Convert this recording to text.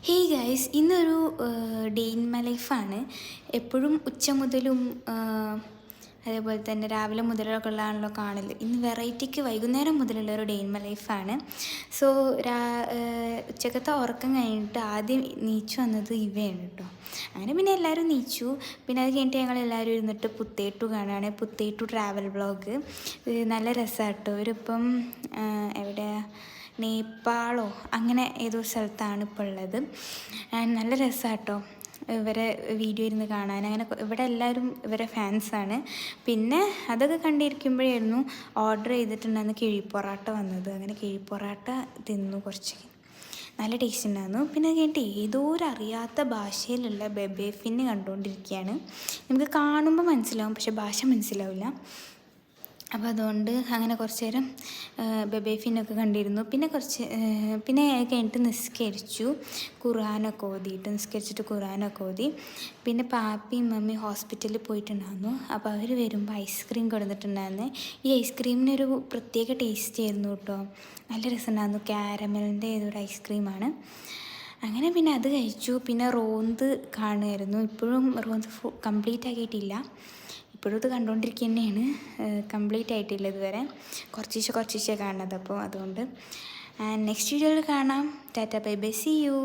Hey guys, ഇന്നൊരു day in my ലൈഫാണ്. എപ്പോഴും ഉച്ച മുതലും അതേപോലെ തന്നെ രാവിലെ മുതലൊക്കെ ഉള്ളതാണല്ലോ കാണൽ. ഇന്ന് വെറൈറ്റിക്ക് വൈകുന്നേരം മുതലുള്ള ഒരു ഡേ ഇൻ മൈ ലൈഫാണ്. സോ ഉച്ചക്കത്തെ ഉറക്കം കഴിഞ്ഞിട്ട് ആദ്യം നീച്ചു വന്നത് ഇവയാണ് കേട്ടോ. അങ്ങനെ പിന്നെ എല്ലാവരും നീച്ചു. പിന്നെ അത് കഴിഞ്ഞിട്ട് ഞങ്ങളെല്ലാവരും ഇരുന്നിട്ട് പുത്തേട്ടു കാണുകയാണ്. പുത്തേട്ടു ട്രാവൽ വ്ളോഗ് നല്ല രസമാണ് കേട്ടോ. ഇവരിപ്പം എവിടെയാണ്, നേപ്പാളോ അങ്ങനെ ഏതോ സ്ഥലത്താണ് ഇപ്പോൾ ഉള്ളത്. നല്ല രസമാണ് കേട്ടോ ഇവരെ വീഡിയോ ഇരുന്ന് കാണാൻ. അങ്ങനെ ഇവിടെ എല്ലാവരും ഇവരെ ഫാൻസാണ്. പിന്നെ അതൊക്കെ കണ്ടിരിക്കുമ്പോഴായിരുന്നു ഓർഡർ ചെയ്തിട്ടുണ്ടായിരുന്നു കിഴിപ്പൊറാട്ട വന്നത്. അങ്ങനെ കിഴിപ്പൊറാട്ട തിന്നു, കുറച്ച് നല്ല ടേസ്റ്റ് ഉണ്ടായിരുന്നു. പിന്നെ അത് കഴിഞ്ഞിട്ട് ഏതോ ഒരു അറിയാത്ത ഭാഷയിലുള്ള ബെബേഫിന് കണ്ടുകൊണ്ടിരിക്കുകയാണ്. നമുക്ക് കാണുമ്പോൾ മനസ്സിലാവും, പക്ഷെ ഭാഷ മനസ്സിലാവില്ല. അപ്പോൾ അതുകൊണ്ട് അങ്ങനെ കുറച്ച് നേരം ബെബേഫിനൊക്കെ കണ്ടിരുന്നു. പിന്നെ കഴിഞ്ഞിട്ട് നിസ്കരിച്ചു, ഖുർആനൊക്കെ ഓതിയിട്ട് നിസ്കരിച്ചിട്ട് ഖുർആനൊക്കെ ഓതി. പിന്നെ പാപ്പിയും മമ്മിയും ഹോസ്പിറ്റലിൽ പോയിട്ടുണ്ടായിരുന്നു. അപ്പോൾ അവർ വരുമ്പോൾ ഐസ്ക്രീം കൊടുത്തിട്ടുണ്ടായിരുന്നു. ഈ ഐസ്ക്രീമിനൊരു പ്രത്യേക ടേസ്റ്റ് ആയിരുന്നു കേട്ടോ, നല്ല രസമുണ്ടായിരുന്നു. ക്യാരമലിൻ്റെ ഏതൊരു ഐസ്ക്രീമാണ്. അങ്ങനെ പിന്നെ അത് കഴിച്ചു. പിന്നെ റോന്ത് കാണുമായിരുന്നു. ഇപ്പോഴും റോന്ത് കംപ്ലീറ്റ് ആക്കിയിട്ടില്ല. ഇപ്പോഴും ഇത് കണ്ടുകൊണ്ടിരിക്കുക തന്നെയാണ്, കംപ്ലീറ്റ് ആയിട്ടില്ല ഇതുവരെ. കുറച്ചേ കാണുന്നത്. അപ്പോൾ അതുകൊണ്ട് നെക്സ്റ്റ് വീഡിയോയിൽ കാണാം. Tata bye bye, see U.